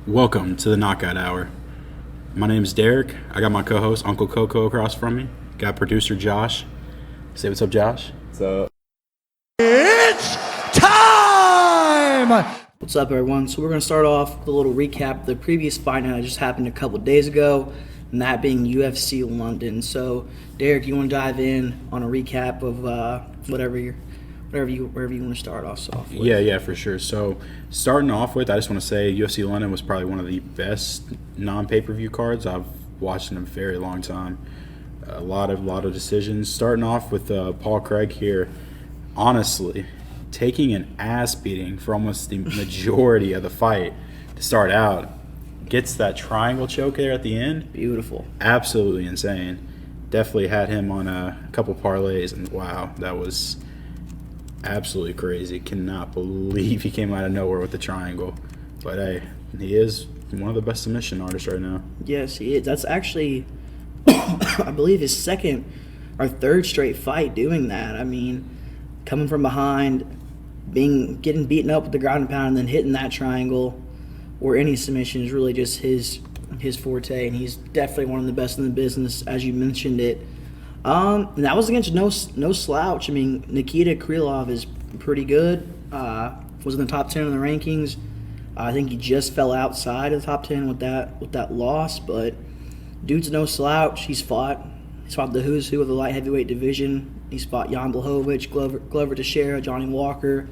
Welcome to the Knockout Hour. My name is Derek. I got my co-host Uncle Coco across from me. Got producer Josh. Say what's up, Josh. What's up? It's time! What's up, everyone? So we're going to start off with a little recap of the previous fight night that just happened a couple days ago, and that being Ufc London. So, Derek, you want to dive in on a recap of wherever you want to start off with? Yeah, for sure. So, starting off with, I just want to say UFC London was probably one of the best non-pay-per-view cards I've watched in a very long time. A lot of decisions. Starting off with Paul Craig here, honestly, taking an ass beating for almost the majority of the fight to start out, gets that triangle choke there at the end. Beautiful. Absolutely insane. Definitely had him on a couple parlays, and wow, that was absolutely crazy. Cannot believe he came out of nowhere with the triangle. But hey, he is one of the best submission artists right now. Yes, he is. That's actually, I believe, his second or third straight fight doing that. I mean, coming from behind, getting beaten up with the ground and pound, and then hitting that triangle or any submission is really just his forte, and he's definitely one of the best in the business, as you mentioned it. And that was against no slouch. I mean, Nikita Krylov is pretty good. Was in the top 10 in the rankings. I think he just fell outside of the top 10 with that loss, but dude's no slouch. He's fought the who's who of the light heavyweight division. He's fought Jan Blachowicz, Glover Teixeira, Johnny Walker.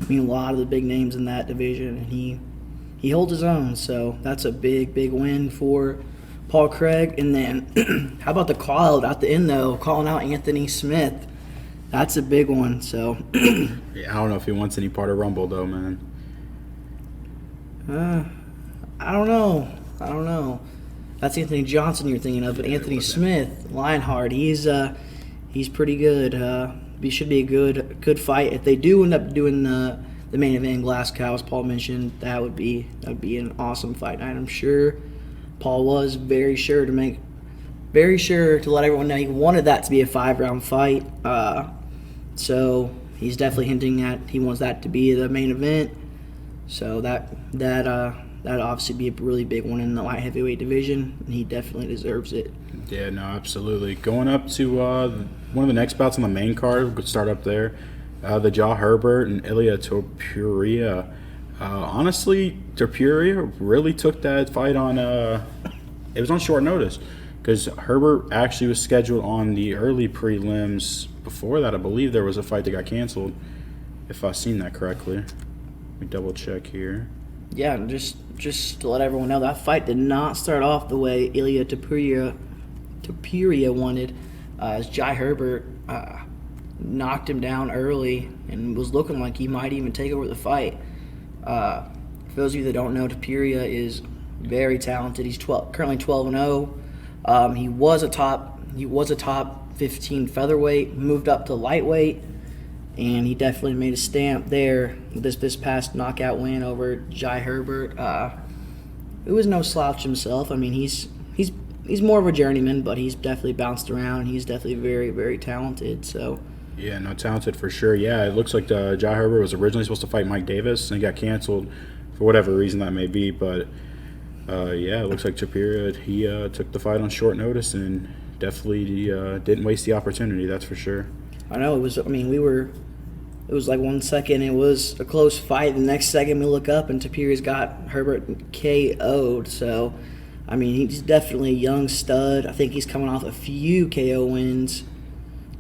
I mean, a lot of the big names in that division, and he holds his own. So that's a big win for Paul Craig. And then how about the call out at the end, though, calling out Anthony Smith? That's a big one. So yeah, I don't know if he wants any part of Rumble, though, man. I don't know. That's Anthony Johnson you're thinking of, but Anthony Smith, Lionheart, he's pretty good. It should be a good fight. If they do end up doing the main event in Glasgow, as Paul mentioned, that would be an awesome fight night. I'm sure Paul was very sure to let everyone know he wanted that to be a 5-round fight. So he's definitely hinting at he wants that to be the main event. So that'd obviously be a really big one in the light heavyweight division, and he definitely deserves it. Yeah, no, absolutely. Going up to one of the next bouts on the main card, we could start up there. The Herbert and Ilya Torpuria. Honestly, Torpuria really took that fight on it was on short notice, because Herbert actually was scheduled on the early prelims. Before that, I believe there was a fight that got canceled, if I've seen that correctly. Let me double check here. Yeah, just to let everyone know, that fight did not start off the way Ilya Torpuria wanted. As Herbert knocked him down early and was looking like he might even take over the fight. For those of you that don't know, Torpuria is very talented. He's currently 12-0. He was a top 15 featherweight, moved up to lightweight, and he definitely made a stamp there with this past knockout win over Herbert. It was no slouch himself. I mean, he's more of a journeyman, but he's definitely bounced around. He's definitely very, very talented. So. Yeah, no, talented for sure. Yeah, it looks like Herbert was originally supposed to fight Mike Davis, and he got canceled for whatever reason that may be. But yeah, it looks like Torpuria, he took the fight on short notice and definitely didn't waste the opportunity. That's for sure. I know it was. I mean, it was like 1 second it was a close fight. The next second we look up and Torpuria's got Herbert KO'd. So, I mean, he's definitely a young stud. I think he's coming off a few KO wins,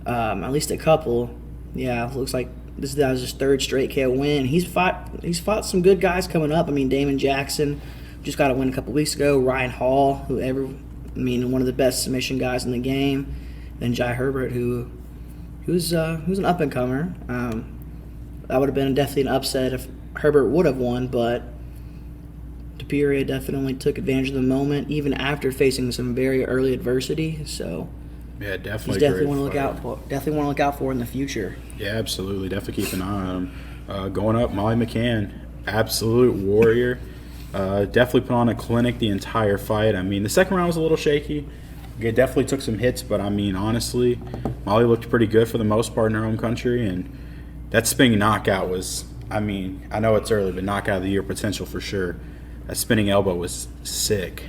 at least a couple. Yeah, it looks like that was his third straight KO win. He's fought some good guys coming up. I mean, Damon Jackson just got a win a couple weeks ago. Ryan Hall, one of the best submission guys in the game. Then Herbert, who's an up and comer. That would have been definitely an upset if Herbert would have won, but Torpuria definitely took advantage of the moment, even after facing some very early adversity. So Yeah, definitely. He's definitely great want to look fight. out for. Definitely want to look out for in the future. Yeah, absolutely. Definitely keep an eye on him. Going up, Molly Mccann, absolute warrior. Definitely put on a clinic the entire fight. I mean, the second round was a little shaky. It definitely took some hits, but I mean, honestly, Molly looked pretty good for the most part in her home country, and that spinning knockout was, I mean, I know it's early, but knockout of the year potential for sure. That spinning elbow was sick.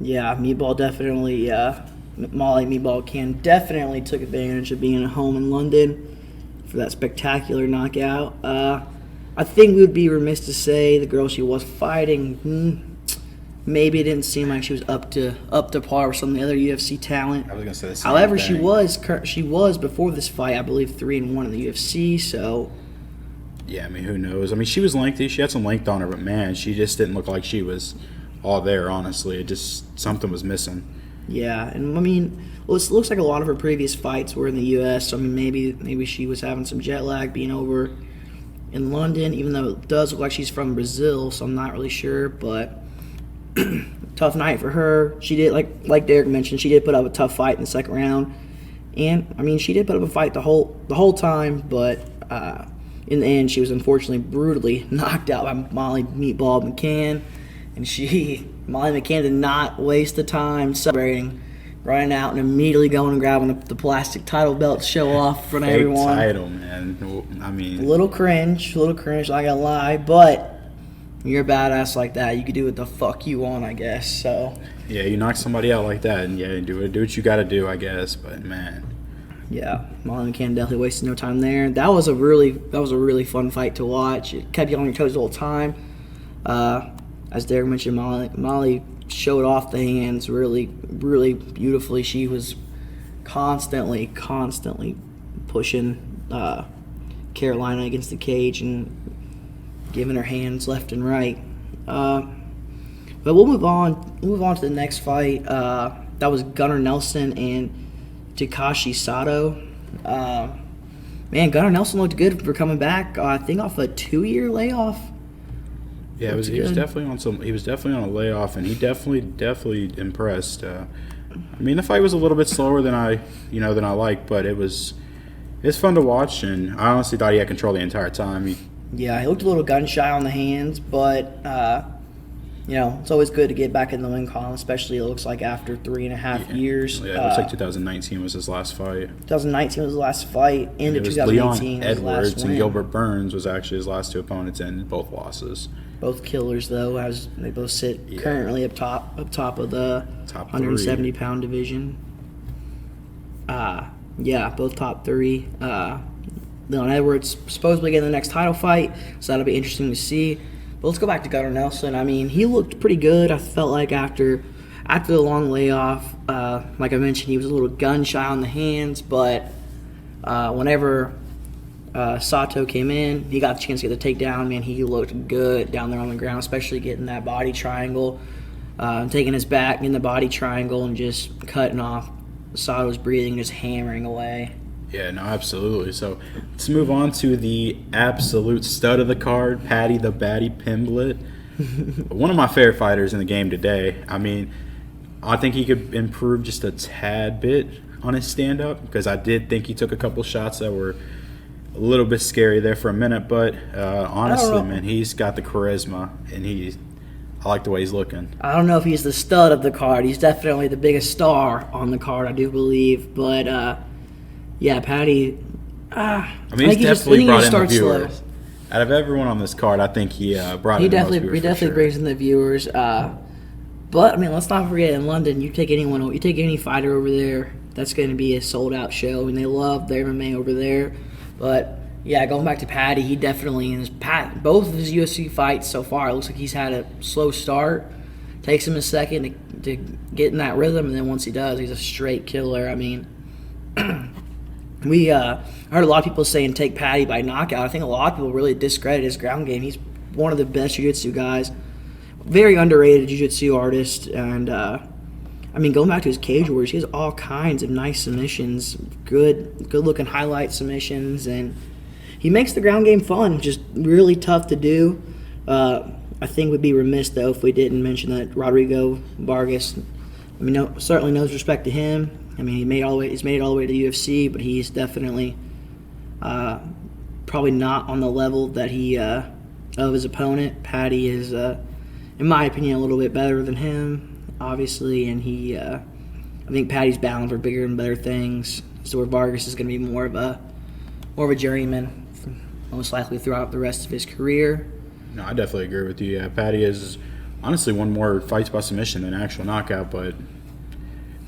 Yeah, Meatball definitely, Molly Meatball can definitely took advantage of being at home in London for that spectacular knockout. I think we would be remiss to say the girl she was fighting, maybe it didn't seem like she was up to par with some of the other UFC talent. I was gonna say the same However, thing. she was before this fight, I believe 3-1 in the UFC. So Yeah, I mean, who knows? I mean, she was lengthy. She had some length on her, but man, she just didn't look like she was all there. Honestly, it just something was missing. yeah, and I mean, well, it looks like a lot of her previous fights were in the U.S. So I mean, maybe she was having some jet lag being over in London, even though it does look like she's from Brazil. So I'm not really sure, but tough night for her. She did, like Derek mentioned, she did put up a tough fight in the second round, and I mean, she did put up a fight the whole time, but in the end, she was unfortunately brutally knocked out by Molly Meatball McCann, and Molly McCann did not waste the time celebrating, running out and immediately going and grabbing the plastic title belt to show off in front of Fake everyone. title, man. I mean, A little cringe, not gonna lie, but you're a badass like that. You can do what the fuck you want, I guess. So yeah, you knock somebody out like that, and yeah, do what you got to do, I guess. But man, yeah, Molly McCann definitely wasted no time there. That was a really fun fight to watch. It kept you on your toes the whole time. As Derek mentioned, Molly showed off the hands really beautifully. She was constantly pushing Carolina against the cage and giving her hands left and right. But we'll move on to the next fight. That was Gunnar Nelson and Takashi Sato. Man, Gunnar Nelson looked good for coming back. I think off a 2-year layoff. yeah, he was definitely on a layoff, and he definitely impressed. I mean, the fight was a little bit slower than I like, but it's fun to watch, and I honestly thought he had control the entire time. Yeah, he looked a little gun shy on the hands, but it's always good to get back in the win column, especially it looks like after 3.5 years. Yeah, it looks like 2019 was his last fight. 2019 was his last fight, and It was 2018 Leon was his last Edwards and win. Gilbert Burns was actually his last two opponents, and both losses. Both killers, though, as they both sit currently up top of the Top 170-pound division. Yeah, both top 3. Leon Edwards supposedly getting the next title fight, so that'll be interesting to see. But let's go back to Gunnar Nelson. I mean, he looked pretty good. I felt like after the long layoff, like I mentioned, he was a little gun shy on the hands, but whenever Sato came in, he got the chance to get the takedown. Man, he looked good down there on the ground, especially getting that body triangle, taking his back in the body triangle and just cutting off Sato's breathing, just hammering away. Yeah, no, absolutely. So let's move on to the absolute stud of the card, Paddy the Batty Pimblett. One of my favorite fighters in the game today. I mean, I think he could improve just a tad bit on his stand-up, because I did think he took a couple shots that were a little bit scary there for a minute. But honestly, man, he's got the charisma, and I like the way he's looking. I don't know if he's the stud of the card. He's definitely the biggest star on the card, I do believe. But yeah, Paddy. I mean, he's definitely brought in the viewers. Slow. Out of everyone on this card, I think he brought in the most viewers. He definitely brings in the viewers. But I mean, let's not forget, in London, you take any fighter over there, that's going to be a sold out show. I mean, they love their MMA over there. But yeah, going back to Paddy, he definitely both of his UFC fights so far, it looks like he's had a slow start. Takes him a second to get in that rhythm, and then once he does, he's a straight killer. I mean. We heard a lot of people saying take Paddy by knockout. I think a lot of people really discredit his ground game. He's one of the best jiu-jitsu guys. Very underrated jiu-jitsu artist. And, I mean, going back to his cage wars, he has all kinds of nice submissions, good-looking highlight submissions. And he makes the ground game fun, just really tough to do. I think we'd be remiss, though, if we didn't mention that Rodrigo Vargas, I mean, certainly no respect to him. I mean, he's made it all the way to the UFC, but he's definitely probably not on the level that of his opponent. Paddy is, in my opinion, a little bit better than him, obviously, and I think Paddy's bound for bigger and better things. So where Vargas is going to be more of a journeyman, most likely throughout the rest of his career. No, I definitely agree with you. Yeah, Paddy has honestly won more fights by submission than actual knockout, but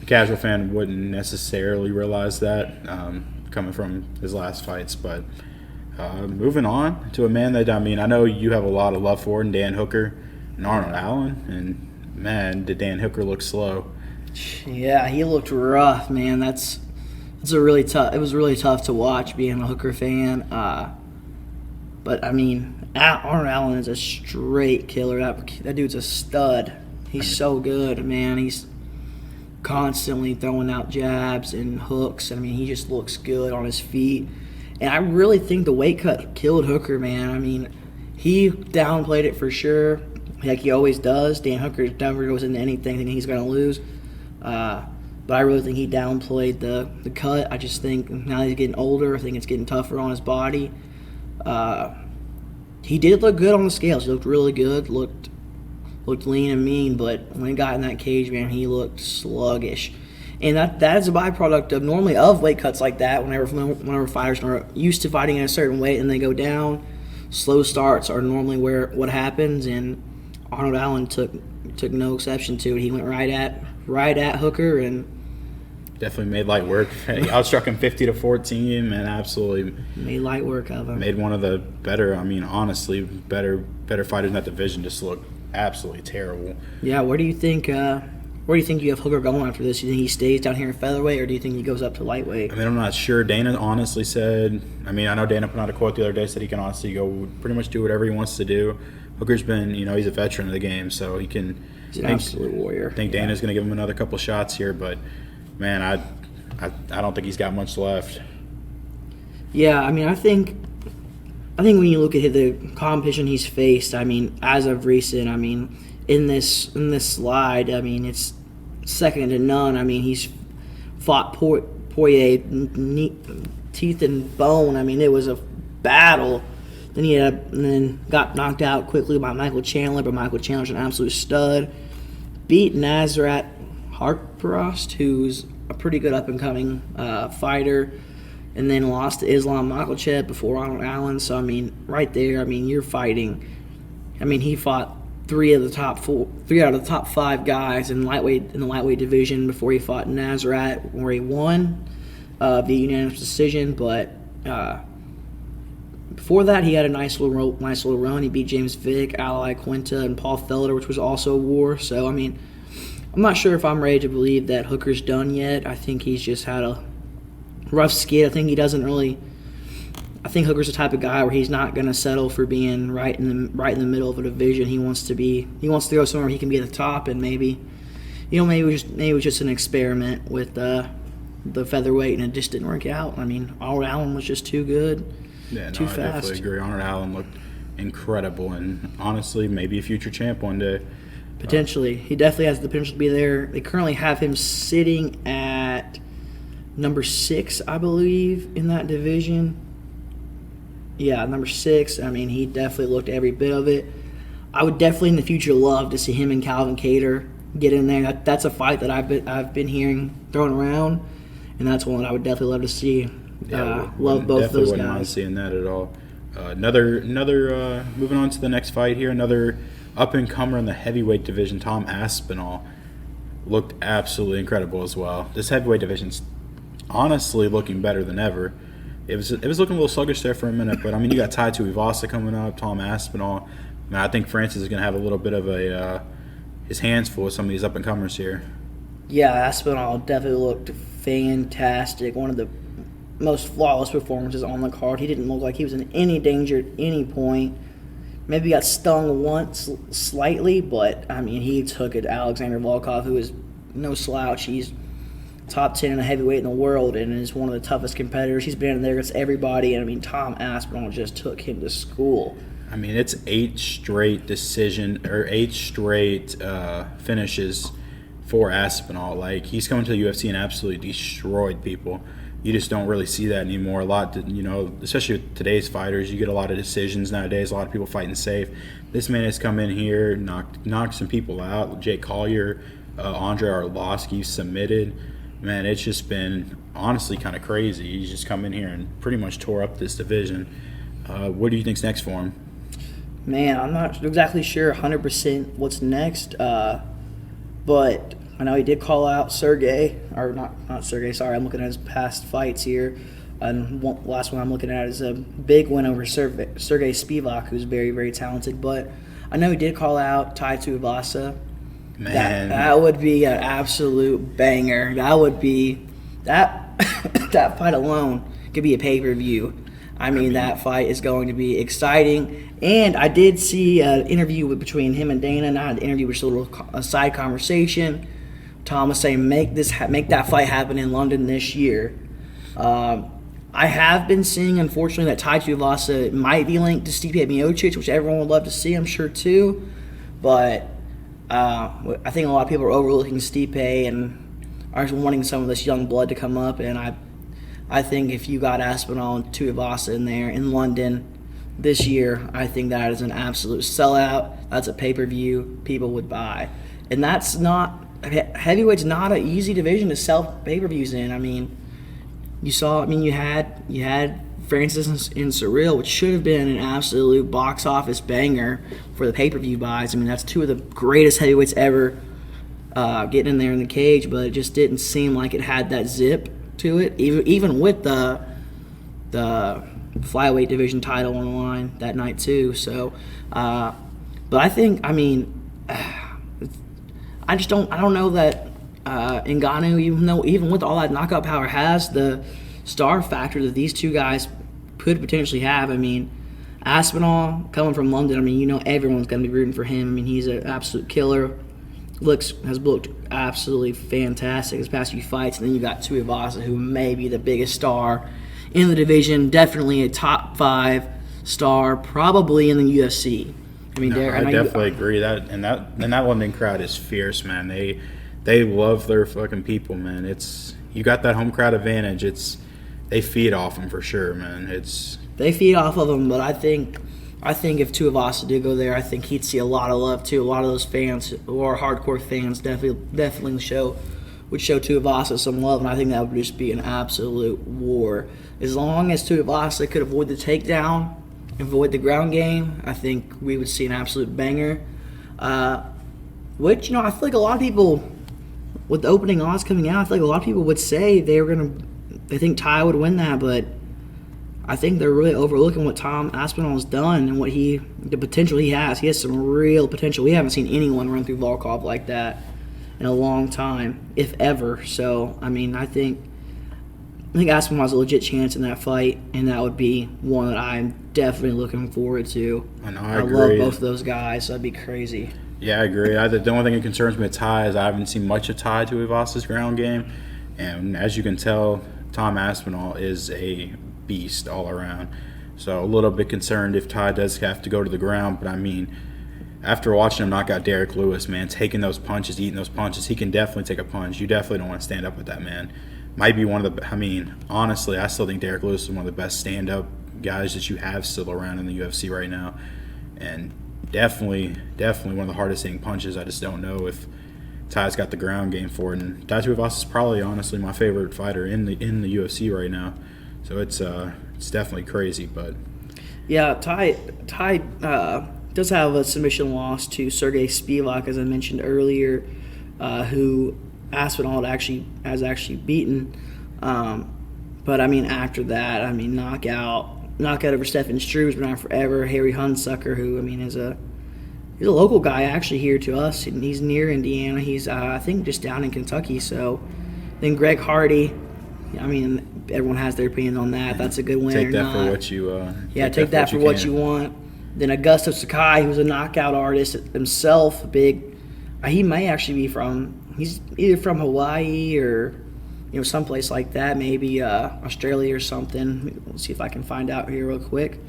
the casual fan wouldn't necessarily realize that coming from his last fights. But moving on to a man that, I mean, I know you have a lot of love for, and Dan Hooker and Arnold Allen. And, man, did Dan Hooker look slow. Yeah, he looked rough, man. It was really tough to watch being a Hooker fan. But, I mean, Arnold Allen is a straight killer. That dude's a stud. He's so good, man. He's constantly throwing out jabs and hooks. I mean, he just looks good on his feet. And I really think the weight cut killed Hooker, man. I mean, he downplayed it for sure, like he always does. Dan Hooker never goes into anything thinking he's going to lose. But I really think he downplayed the cut. I just think now he's getting older. I think it's getting tougher on his body. He did look good on the scales. He looked really good. Looked lean and mean, but when he got in that cage, man, he looked sluggish. And that is a byproduct of normally of weight cuts like that. Whenever fighters are used to fighting at a certain weight and they go down, slow starts are normally what happens. And Arnold Allen took no exception to it. He went right at Hooker and definitely made light work. He outstruck him 50-14, and absolutely made light work of him. Made one of the better, I mean, honestly, better fighters in that division just look absolutely terrible. Yeah, where do you think you have Hooker going after this? Do you think he stays down here in featherweight, or do you think he goes up to lightweight? I mean, I'm not sure. Dana honestly said, I mean, I know Dana put out a quote the other day, said he can honestly go pretty much do whatever he wants to do. Hooker's been, he's a veteran of the game, so he's an absolute warrior. I think Dana's going to give him another couple shots here, but man, I don't think he's got much left. Yeah, I mean, I think when you look at the competition he's faced, I mean, as of recent, I mean, in this slide, I mean, it's second to none. I mean, he's fought Poirier teeth and bone. I mean, it was a battle. Then then got knocked out quickly by Michael Chandler, but Michael Chandler's an absolute stud. Beat Nasrat Hartprost, who's a pretty good up-and-coming fighter, and then lost to Islam Makhachev before Arnold Allen. So, I mean, right there, I mean, you're fighting. I mean, he fought three out of the top five guys in the lightweight division before he fought Nasrat, where he won via unanimous decision. But before that, he had a nice little run. He beat James Vick, Ali Quinta, and Paul Felder, which was also a war. So, I mean, I'm not sure if I'm ready to believe that Hooker's done yet. I think he's just had a rough skid. I think Hooker's the type of guy where he's not going to settle for being right in the middle of a division. He wants to go somewhere where he can be at the top, and maybe it was just an experiment with the featherweight, and it just didn't work out. I mean, Arnold Allen was just too good, too fast. I definitely agree. Arnold Allen looked incredible, and honestly, maybe a future champ one day. Potentially. He definitely has the potential to be there. They currently have him sitting at number 6, I believe, in that division. Yeah, number 6. I mean, he definitely looked every bit of it. I would definitely in the future love to see him and Calvin Kattar get in there. That's a fight that I've been hearing thrown around, and that's one that I would definitely love to see. Love both of those wouldn't mind guys. seeing that at all. Another moving on to the next fight here, another up-and-comer in the heavyweight division, Tom Aspinall, looked absolutely incredible as well. This heavyweight division's honestly looking better than ever. It was looking a little sluggish there for a minute, but I mean, you got Tai Tuivasa coming up, Tom Aspinall. I mean, I think Francis is going to have a little bit of his hands full with some of these up-and-comers here. Yeah, Aspinall definitely looked fantastic. One of the most flawless performances on the card. He didn't look like he was in any danger at any point. Maybe got stung once slightly, but, I mean, he took it. Alexander Volkov, who is no slouch. He's top 10 in a heavyweight in the world and is one of the toughest competitors. He's been in there against everybody, and, I mean, Tom Aspinall just took him to school. I mean, it's 8 straight finishes for Aspinall. Like, he's coming to the UFC and absolutely destroyed people. You just don't really see that anymore. A lot, especially with today's fighters, you get a lot of decisions nowadays. A lot of people fighting safe. This man has come in here, knocked some people out. Jake Collier, Andre Arlovsky submitted. Man, it's just been honestly kind of crazy. He's just come in here and pretty much tore up this division. What do you think's next for him? Man, I'm not exactly sure 100% what's next, but I know he did call out Sergey, or not Sergey, sorry, I'm looking at his past fights here. And last one I'm looking at is a big win over Sergey Spivak, who's very, very talented. But I know he did call out Tai Tuivasa. Man. That would be an absolute banger. That would be that that fight alone could be a pay-per-view. I mean, that fight is going to be exciting. And I did see an interview between him and Dana. Not an interview, which was a side conversation. Tom was saying, make that fight happen in London this year. I have been seeing, unfortunately, that Tai Tuivasa might be linked to Stipe Miocic, which everyone would love to see, I'm sure, too. But I think a lot of people are overlooking Stipe and are wanting some of this young blood to come up. And I think if you got Aspinall and Tuivasa in there in London this year, I think that is an absolute sellout. That's a pay-per-view people would buy. And that's not – heavyweight's not an easy division to sell pay-per-views in. I mean, you had Francis and Surreal, which should have been an absolute box office banger for the pay-per-view buys. I mean, that's two of the greatest heavyweights ever getting in there in the cage, but it just didn't seem like it had that zip to it, even with the flyweight division title on the line that night too. So, but I think, I mean, I don't know that Ngannou, even with all that knockout power, has the star factor that these two guys could potentially have. I mean, Aspinall coming from London, I mean, everyone's going to be rooting for him. I mean, he's an absolute killer. Has looked absolutely fantastic his past few fights. And then you got Tuivasa, who may be the biggest star in the division, definitely a top 5 star, probably in the UFC. I mean, I definitely agree that London crowd is fierce, man. They love their fucking people, man. You got that home crowd advantage. They feed off them for sure, man. They feed off of them, but I think if Tuivasa did go there, I think he'd see a lot of love too. A lot of those fans who are hardcore fans definitely would show Tuivasa some love, and I think that would just be an absolute war. As long as Tuivasa could avoid the takedown, avoid the ground game, I think we would see an absolute banger. Which, I feel like a lot of people, with the opening odds coming out, I feel like a lot of people would say they think Ty would win that, but I think they're really overlooking what Tom Aspinall's done and the potential he has. He has some real potential. We haven't seen anyone run through Volkov like that in a long time, if ever. So, I mean, I think Aspinall has a legit chance in that fight, and that would be one that I'm definitely looking forward to. I agree. Love both of those guys. That'd be crazy. Yeah, I agree. The only thing that concerns me with Ty is I haven't seen much of Ty Tuivasa's ground game. And as you can tell, Tom Aspinall is a beast all around. So a little bit concerned if Ty does have to go to the ground. But, I mean, after watching him knock out Derek Lewis, man, taking those punches, eating those punches, he can definitely take a punch. You definitely don't want to stand up with that man. Might be one of the – I mean, honestly, I still think Derek Lewis is one of the best stand-up guys that you have still around in the UFC right now. And definitely one of the hardest hitting punches. I just don't know if Ty's got the ground game for it. And Tai Tuivasa is probably, honestly, my favorite fighter in the UFC right now. So it's definitely crazy, but yeah, Ty does have a submission loss to Sergey Spivak, as I mentioned earlier, who Aspinall has actually beaten. But I mean, after that, I mean, knockout over Stefan Struve's been on forever. Harry Hunsucker, who I mean is a local guy actually here to us, and he's near Indiana. He's I think just down in Kentucky. So then Greg Hardy. I mean, everyone has their opinions on that. That's a good win. Take that for what you. Take that for what you want. Then Augusto Sakai, who's a knockout artist himself, he may actually be he's either from Hawaii or someplace like that, maybe Australia or something. Let's see if I can find out here real quick.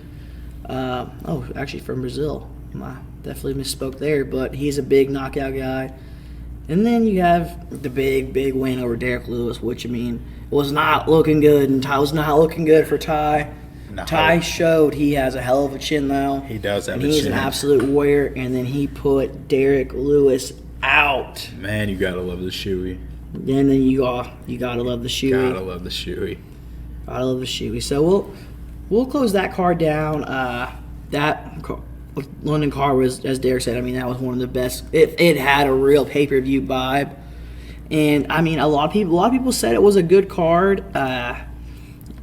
Actually from Brazil. I definitely misspoke there, but he's a big knockout guy. And then you have the big win over Derek Lewis, which, I mean, was not looking good, and Ty was not looking good for Ty. No. Ty showed he has a hell of a chin, though. He does have and a he's chin. an absolute warrior, and then he put Derek Lewis out. Man, you gotta love the shoey. And then you gotta love the shoey. Gotta love the shoey. Gotta love the shoey. So we'll close that card down. London card was, as Derek said, I mean, that was one of the best. It had a real pay-per-view vibe, and I mean, a lot of people said it was a good card.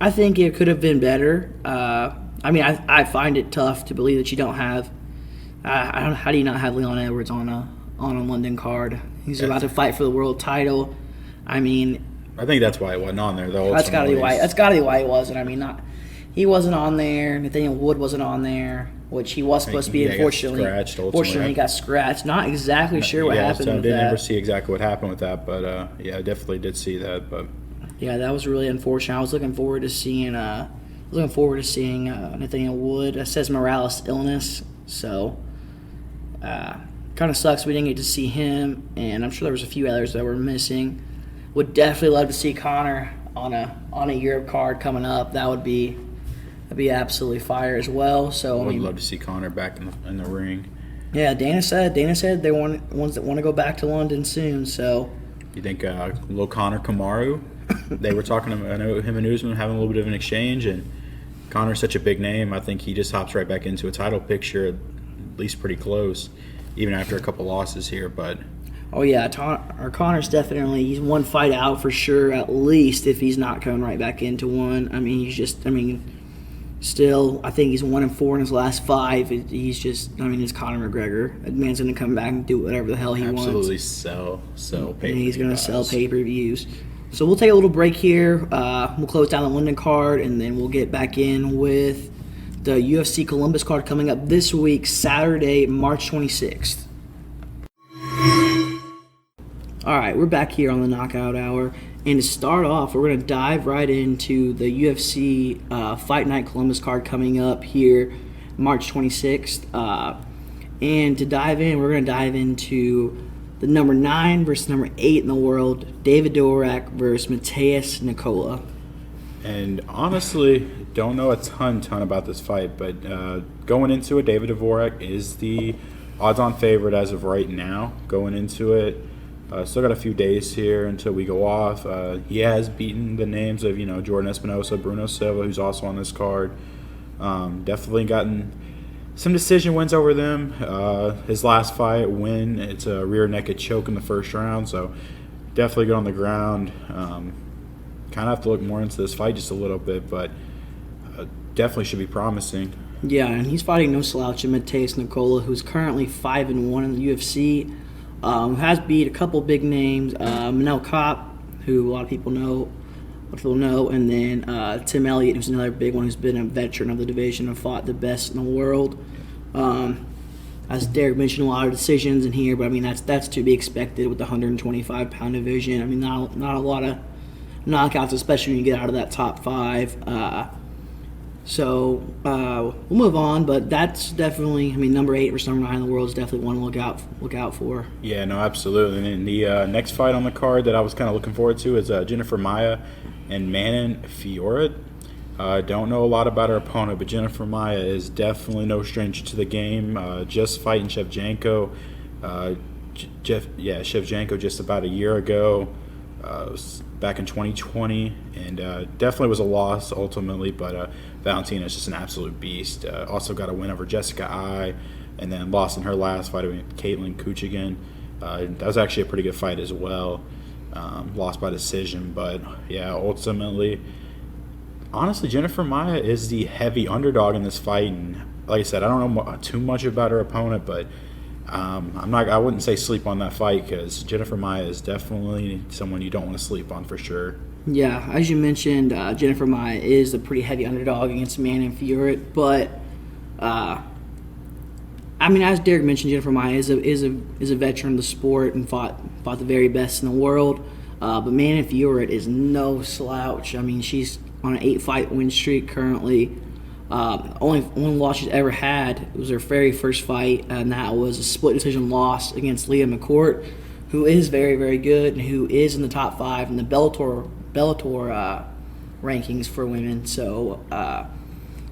I think it could have been better. I mean, I find it tough to believe that you don't have. How do you not have Leon Edwards on a London card? He's about to fight for the world title. I mean, I think that's why it wasn't on there, though. that's gotta be why. That's gotta be why he wasn't. I mean, he wasn't on there. Nathaniel Wood wasn't on there, which he was supposed to be. Unfortunately, he got scratched. Not exactly sure what happened so with I didn't that. ever see exactly what happened with that, but yeah, I definitely did see that. But yeah, that was really unfortunate. I was looking forward to seeing Nathaniel Wood. It says Morales illness, so kind of sucks we didn't get to see him. And I'm sure there was a few others that were missing. Would definitely love to see Connor on a Europe card coming up. That'd be absolutely fire as well. So I would love to see Connor back in the ring. Yeah, Dana said they want ones that want to go back to London soon. So You think little Connor Kamaru? They were talking. I know him and Usman having a little bit of an exchange, and Connor's such a big name. I think he just hops right back into a title picture, at least pretty close, even after a couple losses here. But oh yeah, Connor's he's one fight out for sure, at least, if he's not coming right back into one. I mean, still, I think he's 1-4 in his last 5. He's just, it's Conor McGregor. That man's going to come back and do whatever the hell he wants. Absolutely sell pay-per-view. And he's going to sell pay-per-views. So we'll take a little break here. We'll close down the London card, and then we'll get back in with the UFC Columbus card coming up this week, Saturday, March 26th. All right, we're back here on the Knockout Hour. And to start off, we're going to dive right into the UFC Fight Night Columbus card coming up here March 26th. And to dive in, we're going to dive into the number 9 versus number 8 in the world, David Dorack versus Matthias Nicola. And honestly, don't know a ton about this fight, but going into it, David Dvorak is the odds-on favorite as of right now. Going into it, still got a few days here until we go off. He has beaten the names of Jordan Espinosa, Bruno Silva, who's also on this card. Definitely gotten some decision wins over them. His last fight win, it's a rear naked choke in the first round, so definitely good on the ground. Kind of have to look more into this fight just a little bit, but definitely should be promising. Yeah, and he's fighting no slouch in Matthias Nicola, who's currently 5-1 in the UFC. Has beat a couple big names, Manel Kopp, who a lot of people know, and then Tim Elliott, who's another big one, who's been a veteran of the division and fought the best in the world. As Derek mentioned, a lot of decisions in here, but that's to be expected with the 125-pound division. Not a lot of knockouts, especially when you get out of that top 5. So we'll move on, but that's definitely, number 8 versus number 9 in the world is definitely one to look out for. Yeah, no, absolutely. And the next fight on the card that I was kind of looking forward to is Jennifer Maia and Manon Fiorot. Don't know a lot about her opponent, but Jennifer Maia is definitely no stranger to the game. Just fighting Shevchenko. Shevchenko just about a year ago. Back in 2020, and definitely was a loss ultimately, but Valentina is just an absolute beast. Also got a win over Jessica Ai, and then lost in her last fight against Caitlin Kuchigan. That was actually a pretty good fight as well. Lost by decision, but yeah, ultimately, honestly, Jennifer Maia is the heavy underdog in this fight, and like I said, I don't know too much about her opponent, but I wouldn't say sleep on that fight, because Jennifer Maia is definitely someone you don't want to sleep on for sure. Yeah, as you mentioned, Jennifer Maia is a pretty heavy underdog against Manon Fiorot, but as Derek mentioned, Jennifer Maia is a veteran of the sport and fought the very best in the world. But Manon Fiorot is no slouch. She's on an 8-fight win streak currently. Only loss she's ever had was her very first fight, and that was a split decision loss against Leah McCourt, who is very, very good and who is in the top 5 in the Bellator rankings for women. So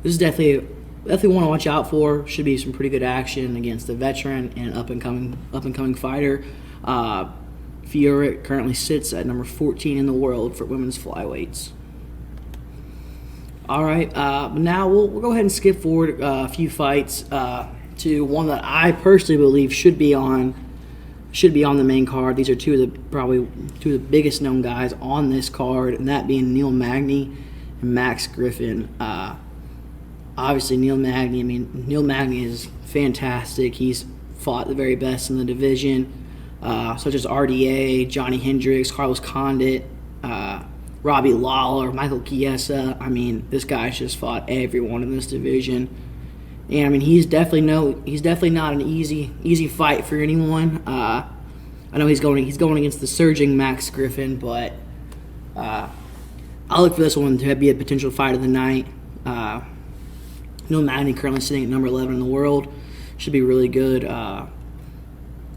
this is definitely one to watch out for. Should be some pretty good action against the veteran and up and coming fighter. Fiora currently sits at number 14 in the world for women's flyweights. All right, now we'll go ahead and skip forward a few fights to one that I personally believe should be on the main card. These are probably two of the biggest known guys on this card, and that being Neil Magne and Max Griffin. Obviously, Neil Magne is fantastic. He's fought the very best in the division, such as RDA, Johnny Hendricks, Carlos Condit, Robbie Lawler, Michael Chiesa. I mean, this guy's just fought everyone in this division. And I mean, he's definitely not an easy fight for anyone. I know he's going against the surging Max Griffin, but I look for this one to be a potential fight of the night. Neil Magne currently sitting at number 11 in the world, should be really good. And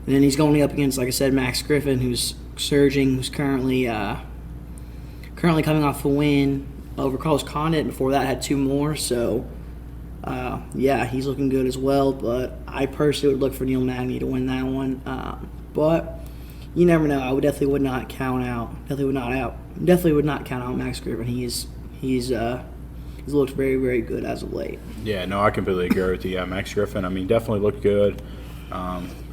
then he's going up against, like I said, Max Griffin, who's surging, who's currently coming off a win over Carlos Condit. Before that, had 2 more. So. Yeah, he's looking good as well, but I personally would look for Neil Magne to win that one. But you never know. I would not count out Max Griffin. He's looked very, very good as of late. Yeah, no, I completely agree with you. Yeah, Max Griffin, I mean, definitely looked good. But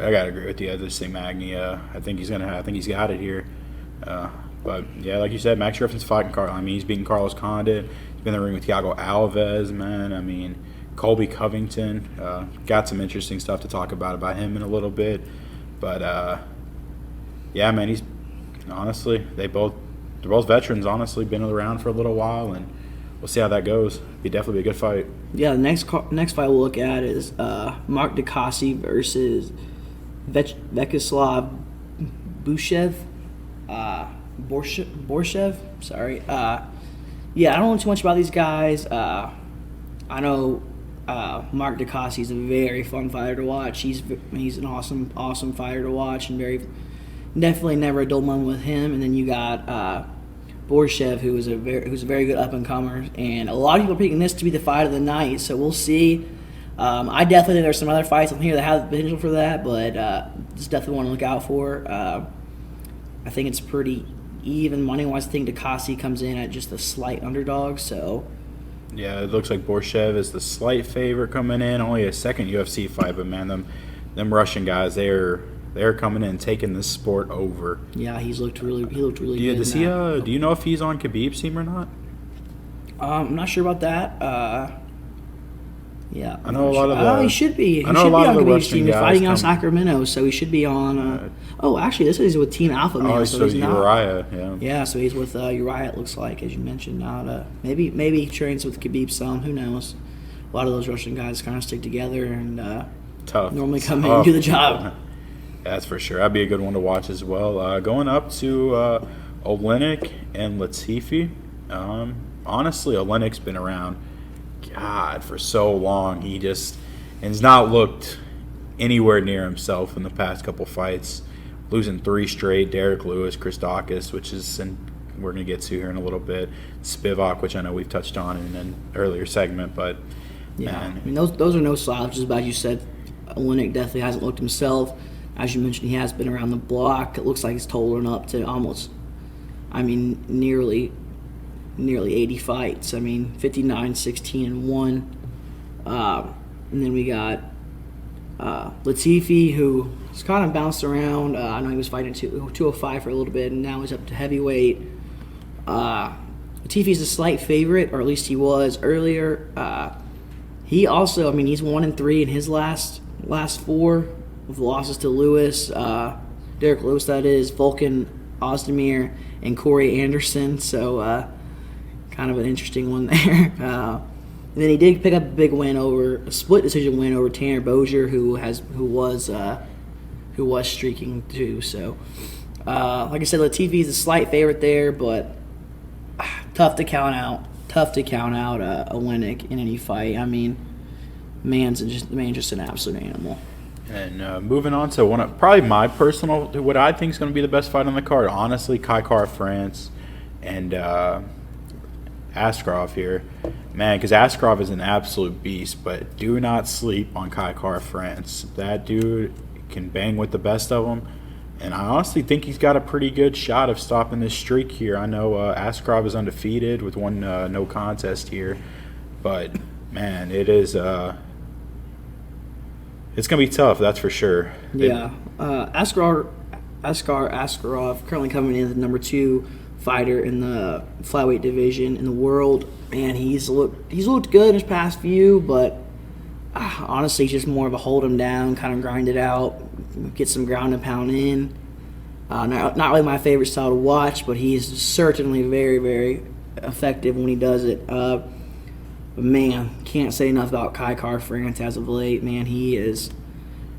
I gotta agree with you. I just think Magne. I think he's got it here. But yeah, like you said, Max Griffin's fighting Carl. I mean, he's beating Carlos Condit. He's been in the ring with Thiago Alves, man. I mean, Colby Covington. Got some interesting stuff to talk about him in a little bit. But yeah, man, he's honestly they're both veterans. Honestly, been around for a little while, and we'll see how that goes. Be definitely be a good fight. Yeah, the next fight we'll look at is Mark Takashi versus Vyacheslav Borshev. Borshev. Sorry. Yeah, I don't know too much about these guys. I know Mark Takashi is a very fun fighter to watch. He's an awesome fighter to watch, and definitely never a dull moment with him. And then you got Borshev, who's a very good up and comer, and a lot of people are picking this to be the fight of the night. So we'll see. I definitely think there's some other fights on here that have the potential for that, but just definitely want to look out for. I think it's pretty even money-wise. I think Takashi comes in at just a slight underdog. So yeah, it looks like Borshev is the slight favorite coming in. Only a second UFC fight, but man, them Russian guys, they're coming in and taking this sport over. Yeah, he looked really good. Do you know if he's on Khabib's team or not? I'm not sure about that. Yeah, I know a lot of the. He should be. He should be on Khabib's team. He's fighting out of Sacramento, so he should be on. Actually, this is with Team Alpha Male. So he's Uriah. Yeah. Yeah, so he's with Uriah. It looks like, as you mentioned, not maybe he trains with Khabib some. Who knows? A lot of those Russian guys kind of stick together and tough. Normally come in and do the job. That's for sure. That'd be a good one to watch as well. Going up to Oleinik and Latifi. Honestly, Oleinik's been around, God, for so long. He just has not looked anywhere near himself in the past couple fights. Losing 3 straight. Derek Lewis, Chris Dawkins, which is, and we're going to get to here in a little bit. Spivak, which I know we've touched on in an earlier segment, but yeah, man. I mean those are no slouches. But as you said, Oleinik definitely hasn't looked himself. As you mentioned, he has been around the block. It looks like he's totaling up to almost, nearly 80 fights. 59, 16, and 1. And then we got Latifi, who has kind of bounced around. I know he was fighting 205 for a little bit, and now he's up to heavyweight. Latifi's a slight favorite, or at least he was earlier. He also, he's 1-3 in his last 4. With losses to Lewis, Derek Lewis, that is, Volkan Ozdemir, and Corey Anderson. So, kind of an interesting one there. And then he did pick up a split decision win over Tanner Bozier, who was streaking too. So, like I said, Latifi is a slight favorite there, but tough to count out Oleinik in any fight. Man's just an absolute animal. And moving on to probably my personal, what I think is going to be the best fight on the card. Honestly, Kai France and Askarov here. Man, because Askarov is an absolute beast, but do not sleep on Kai France. That dude can bang with the best of them. And I honestly think he's got a pretty good shot of stopping this streak here. I know Askarov is undefeated with one no contest here. But, man, it is it's going to be tough, that's for sure. Yeah. Askarov currently coming in as the number 2 fighter in the flyweight division in the world. And he's looked good in his past few, but honestly, just more of a hold him down, kind of grind it out, get some ground and pound in. Not really my favorite style to watch, but he's certainly very, very effective when he does it. But man, can't say enough about Kai France as of late. Man, he is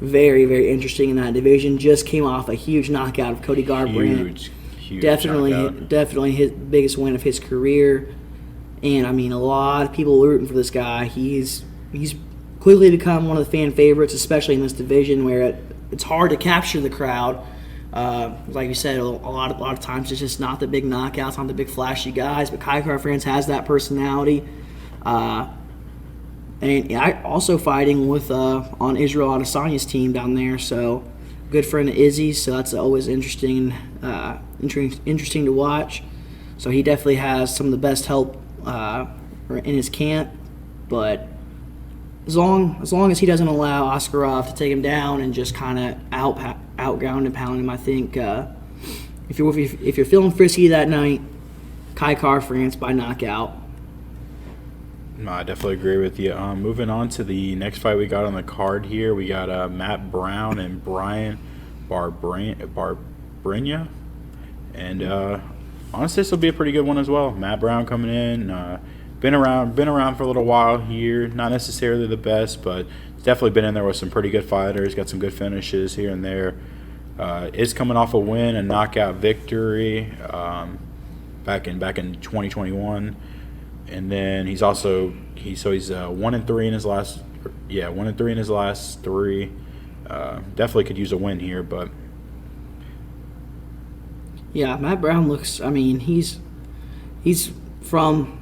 very, very interesting in that division. Just came off a huge knockout of Cody Garbrandt. Huge definitely his biggest win of his career. And I mean, a lot of people are rooting for this guy. He's quickly become one of the fan favorites, especially in this division where it's hard to capture the crowd. Like you said, a lot of times it's just not the big knockouts, not the big flashy guys. But Kai France has that personality. And I also fighting with on Israel Adesanya's team down there, so good friend of Izzy's, so that's always interesting to watch. So he definitely has some of the best help in his camp, but as long as he doesn't allow Askarov to take him down and just kind of outground and pound him, I think if you're feeling frisky that night, Kai France by knockout. No, I definitely agree with you. Moving on to the next fight we got on the card here, we got Matt Brown and Brian Barbrina. And honestly, this will be a pretty good one as well. Matt Brown coming in, been around for a little while here. Not necessarily the best, but definitely been in there with some pretty good fighters. Got some good finishes here and there. Is coming off a win, a knockout victory back in 2021. And then he's 1-3 in his last 1-3 in his last 3. Definitely could use a win here, but yeah, Matt Brown looks. I mean, he's from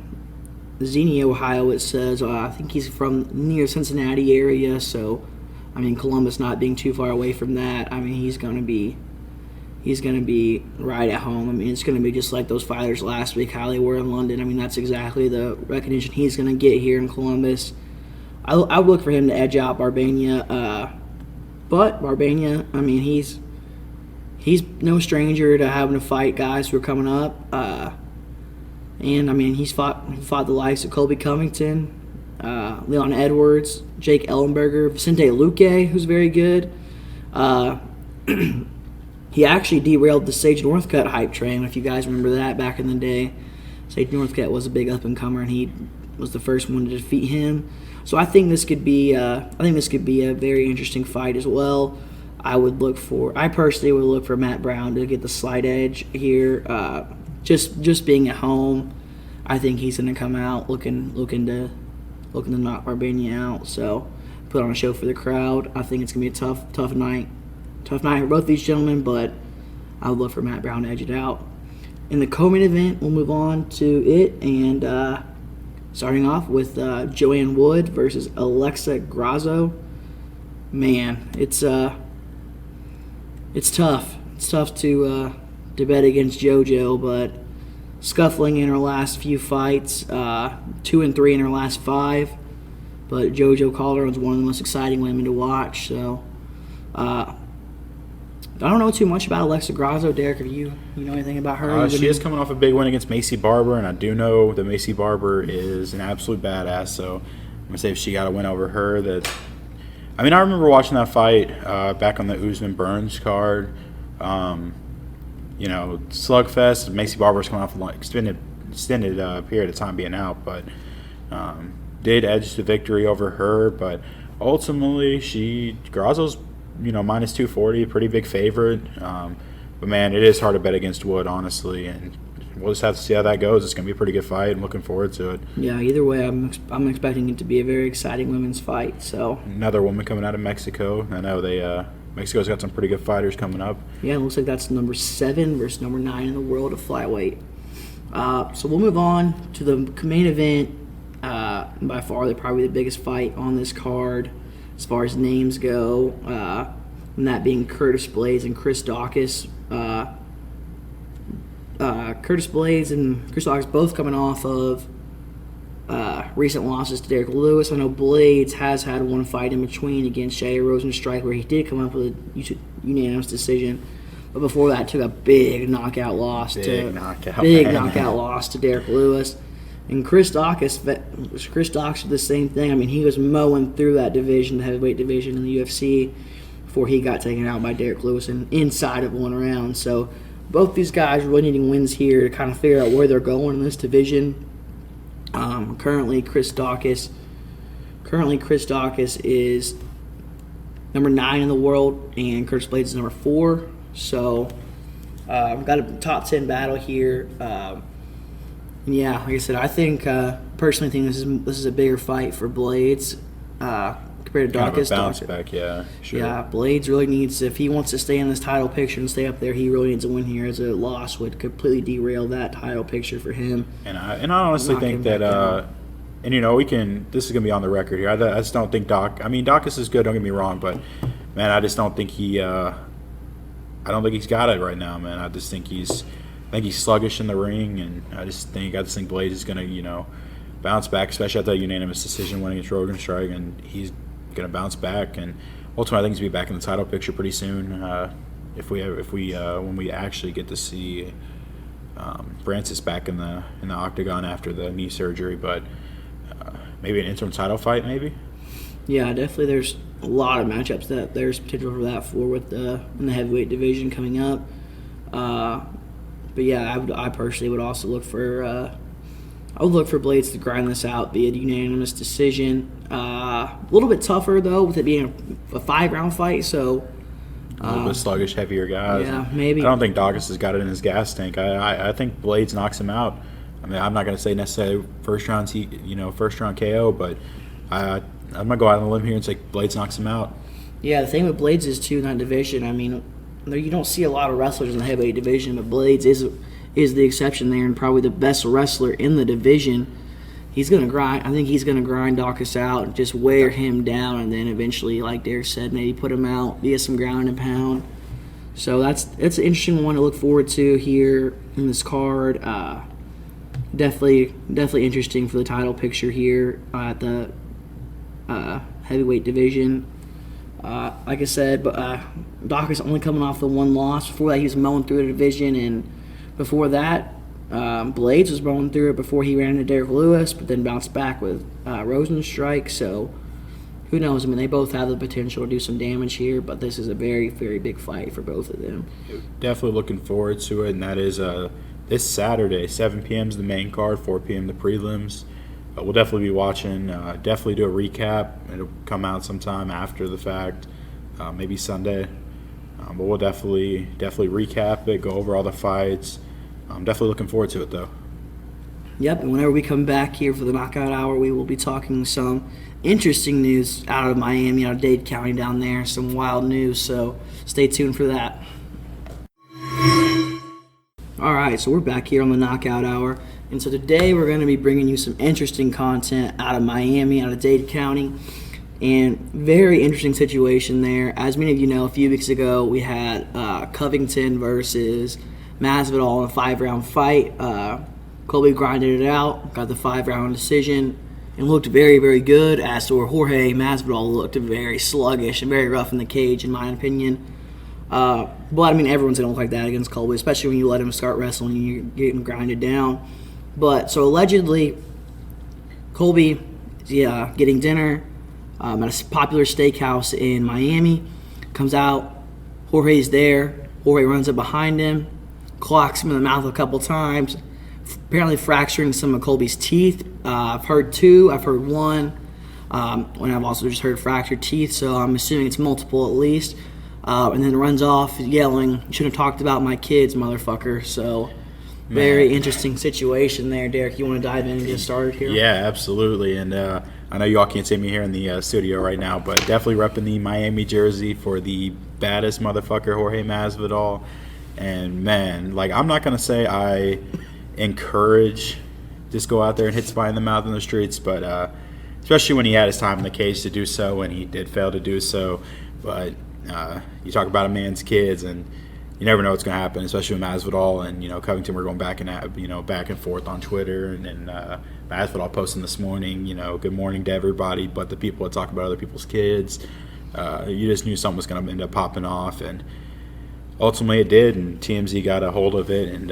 Xenia, Ohio. It says I think he's from near Cincinnati area. So, I mean, Columbus not being too far away from that. I mean, he's gonna be right at home. I mean, it's going to be just like those fighters last week, how they were in London. I mean, that's exactly the recognition he's going to get here in Columbus. I would look for him to edge out Barbrina. But Barbrina, I mean, he's no stranger to having to fight guys who are coming up. And, I mean, he's fought the likes of Colby Covington, Leon Edwards, Jake Ellenberger, Vicente Luque, who's very good. He actually derailed the Sage Northcutt hype train, if you guys remember that back in the day. Sage Northcutt was a big up-and-comer, and he was the first one to defeat him. So I think this could be a very interesting fight as well. I personally would look for Matt Brown to get the slight edge here. Just being at home, I think he's going to come out looking to knock Barbrina out. So put on a show for the crowd. I think it's going to be a tough night. Tough night for both these gentlemen, but I would love for Matt Brown to edge it out. In the co-main event, we'll move on to it, and starting off with Joanne Wood versus Alexa Grazo. Man, it's tough. It's tough to bet against JoJo, but scuffling in her last few fights, 2-3 in her last 5. But JoJo Calder was one of the most exciting women to watch, so. I don't know too much about Alexa Grazo. Derek, if you know anything about her? She is coming off a big win against Macy Barber, and I do know that Macy Barber is an absolute badass, so I'm going to say if she got a win over her, I remember watching that fight back on the Usman-Burns card. Slugfest. Macy Barber's coming off a extended period of time being out, but did edge the victory over her, but ultimately Grazo's minus 240, pretty big favorite. But man, it is hard to bet against Wood, honestly. And we'll just have to see how that goes. It's going to be a pretty good fight. I'm looking forward to it. Yeah, either way, I'm expecting it to be a very exciting women's fight. So another woman coming out of Mexico. I know Mexico's got some pretty good fighters coming up. Yeah, it looks like that's number 7 versus number 9 in the world of flyweight. So we'll move on to the main event. By far, probably the biggest fight on this card as far as names go, and that being Curtis Blades and Chris Daukaus. Curtis Blades and Chris Daukaus both coming off of recent losses to Derek Lewis. I know Blades has had one fight in between against Jay Rosenstrike where he did come up with a unanimous decision. But before that, took a big knockout loss to Derek Lewis. And Chris Daukaus did the same thing. I mean, he was mowing through that division, the heavyweight division in the UFC, before he got taken out by Derek Lewis inside of one round. So both these guys really needing wins here to kind of figure out where they're going in this division. Currently, Chris Daukaus is number 9 in the world, and Curtis Blades is number 4. So we've got a top 10 battle here. Yeah, like I said, I think personally think this is a bigger fight for Blades compared to Daukaus. Kind of a bounce back, yeah, sure. Yeah, Blades really needs, if he wants to stay in this title picture and stay up there, he really needs a win here. As a loss would completely derail that title picture for him. And I honestly think that, and this is gonna be on the record here. I just don't think Daukaus is good. Don't get me wrong, but man, I just don't think he's got it right now, man. I think he's sluggish in the ring, and I just think Blades is gonna, bounce back, especially after that unanimous decision winning against Rosenstrike, and he's gonna bounce back, and ultimately I think he's gonna be back in the title picture pretty soon. When we actually get to see Francis back in the octagon after the knee surgery, but maybe an interim title fight, maybe. Yeah, definitely. There's a lot of matchups that there's potential for that in the heavyweight division coming up. But yeah, I personally would also look for Blades to grind this out via unanimous decision. A little bit tougher though, with it being a 5-round fight. So a little bit sluggish, heavier guys. Yeah, maybe. I don't think Daukaus has got it in his gas tank. I think Blades knocks him out. I mean, I'm not going to say necessarily first round KO, but I'm going to go out on a limb here and say Blades knocks him out. Yeah, the thing with Blades is too in that division. I mean, you don't see a lot of wrestlers in the heavyweight division, but Blades is the exception there, and probably the best wrestler in the division. He's going to grind. I think he's going to grind Daukaus out and just wear him down, and then eventually, like Derek said, maybe put him out via some ground and pound. So that's an interesting one to look forward to here in this card. Definitely interesting for the title picture here at the heavyweight division. Like I said, but Daukaus only coming off the one loss. Before that, he was mowing through the division, and before that, Blades was mowing through it before he ran into Derek Lewis, but then bounced back with Rosenstrike. So who knows? I mean, they both have the potential to do some damage here, but this is a very, very big fight for both of them. Definitely looking forward to it, and that is this Saturday, 7 p.m. is the main card, 4 p.m. the prelims. We'll definitely be watching, definitely do a recap. It'll come out sometime after the fact, maybe Sunday. But we'll definitely recap it, go over all the fights. I'm definitely looking forward to it, though. Yep, and whenever we come back here for the Knockout Hour, we will be talking some interesting news out of Miami, out of Dade County down there, some wild news, so stay tuned for that. All right, so we're back here on the Knockout Hour. And so today we're going to be bringing you some interesting content out of Miami, out of Dade County, and very interesting situation there. As many of you know, a few weeks ago we had Covington versus Masvidal in a 5-round fight. Colby grinded it out, got the 5-round decision, and looked very, very good, as to where Jorge Masvidal looked very sluggish and very rough in the cage, in my opinion. But, I mean, everyone's going to look like that against Colby, especially when you let him start wrestling and you're getting grinded down. But, so allegedly, Colby getting dinner at a popular steakhouse in Miami, comes out, Jorge's there, Jorge runs up behind him, clocks him in the mouth a couple times, apparently fracturing some of Colby's teeth. I've heard 2, I've heard 1, and I've also just heard fractured teeth, so I'm assuming it's multiple at least. And then runs off yelling, "Should have talked about my kids, motherfucker." So Very interesting situation there, Derek. You want to dive in and get started here? Yeah, absolutely. And I know you all can't see me here in the studio right now, but definitely repping the Miami jersey for the baddest motherfucker, Jorge Masvidal. And, man, like, I'm not going to say I encourage just go out there and hit somebody in the mouth in the streets, but especially when he had his time in the cage to do so, and he did fail to do so. But you talk about a man's kids, and you never know what's going to happen, especially with Masvidal and, Covington. We're going back and forth on Twitter, and Masvidal posting this morning, good morning to everybody, but the people that talk about other people's kids. You just knew something was going to end up popping off, and ultimately it did, and TMZ got a hold of it, and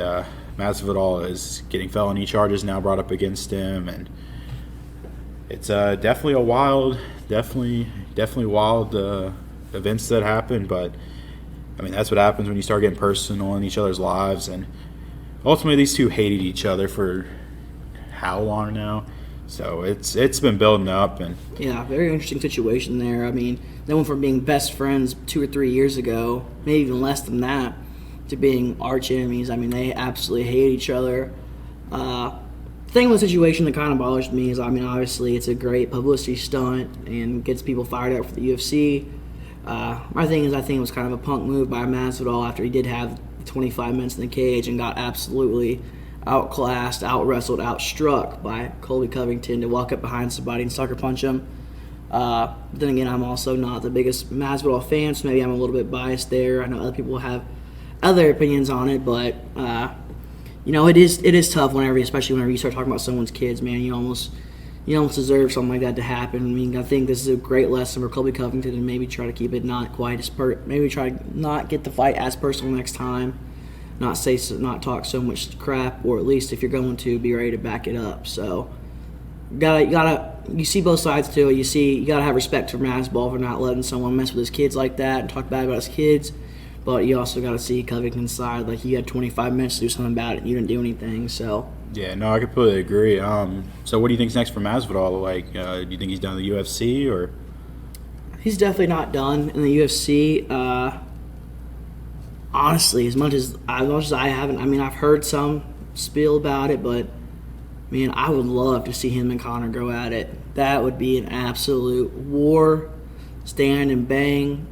Masvidal is getting felony charges now brought up against him, and it's definitely wild events that happen, but I mean, that's what happens when you start getting personal in each other's lives. And ultimately, these two hated each other for how long now? So it's been building up. And yeah, very interesting situation there. I mean, they went from being best friends 2 or 3 years ago, maybe even less than that, to being arch enemies. I mean, they absolutely hate each other. The thing with the situation that kind of bothers me is, I mean, obviously it's a great publicity stunt and gets people fired up for the UFC. My thing is, I think it was kind of a punk move by Masvidal after he did have 25 minutes in the cage and got absolutely outclassed, out-wrestled, outstruck by Colby Covington to walk up behind somebody and sucker punch him. Then again, I'm also not the biggest Masvidal fan, so maybe I'm a little bit biased there. I know other people have other opinions on it, but it is tough especially whenever you start talking about someone's kids, man. You almost deserve something like that to happen. I mean, I think this is a great lesson for Colby Covington, and maybe try to keep it not quite as maybe try to not get the fight as personal next time, not talk so much crap, or at least if you're going to, be ready to back it up. So you see both sides to it. You gotta have respect for Masvidal for not letting someone mess with his kids like that and talk bad about his kids. But you also got to see Covington's side. Like, you had 25 minutes to do something about it, and you didn't do anything. So yeah, no, I completely agree. So what do you think's next for Masvidal? Like, do you think he's done the UFC, or? He's definitely not done in the UFC. Honestly, as much as I haven't, I mean, I've heard some spiel about it, but man, I would love to see him and Conor go at it. That would be an absolute war, stand and bang.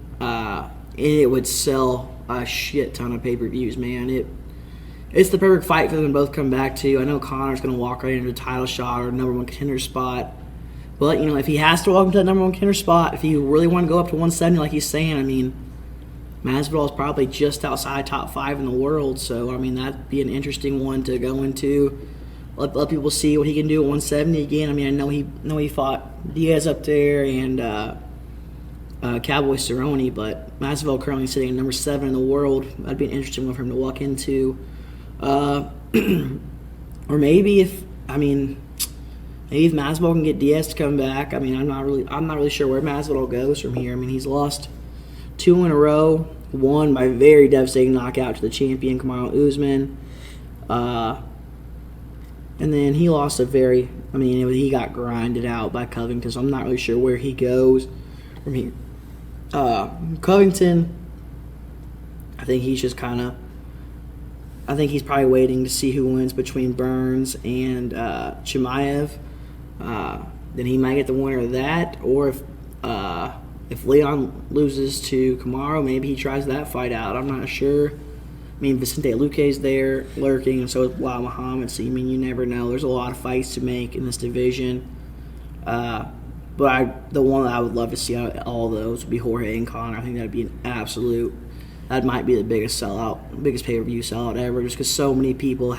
It would sell a shit ton of pay-per-views, man. It's the perfect fight for them to both come back to. I know Conor's going to walk right into a title shot or a number one contender spot. But, if he has to walk into that number one contender spot, if you really want to go up to 170 like he's saying, I mean, Masvidal is probably just outside top 5 in the world. So, I mean, that'd be an interesting one to go into. Let people see what he can do at 170 again. I mean, I know he fought Diaz up there and Cowboy Cerrone, but Masvidal currently sitting at number 7 in the world. That'd be an interesting one for him to walk into. Or maybe if Masvidal can get Diaz to come back. I mean, I'm not really sure where Masvidal goes from here. I mean, he's lost 2 in a row, one by very devastating knockout to the champion Kamaru Usman. And then he lost he got grinded out by Covington, so I'm not really sure where he goes from here. Covington, I think he's probably waiting to see who wins between Burns and Chimaev. Then he might get the winner of that, or if Leon loses to Kamaru, maybe he tries that fight out. I'm not sure. I mean, Vicente Luque's there lurking, and so is Bilal Muhammad. So, I mean, you never know. There's a lot of fights to make in this division. But the one that I would love to see out of all those would be Jorge and Conor. I think that would be that might be the biggest pay-per-view sellout ever, just because so many people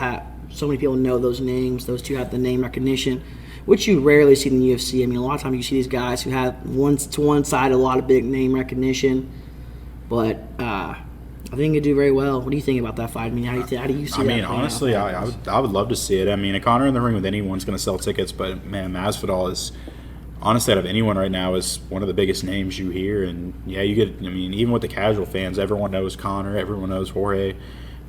know those names. Those two have the name recognition, which you rarely see in the UFC. I mean, a lot of times you see these guys who have to one side a lot of big name recognition, but I think it'd do very well. What do you think about that fight? I mean, how do you see that? I mean, honestly, I would love to see it. I mean, a Conor in the ring with anyone's going to sell tickets, but man, Masvidal is honestly, out of anyone right now, is one of the biggest names you hear. And yeah, even with the casual fans, everyone knows Conor, everyone knows Jorge.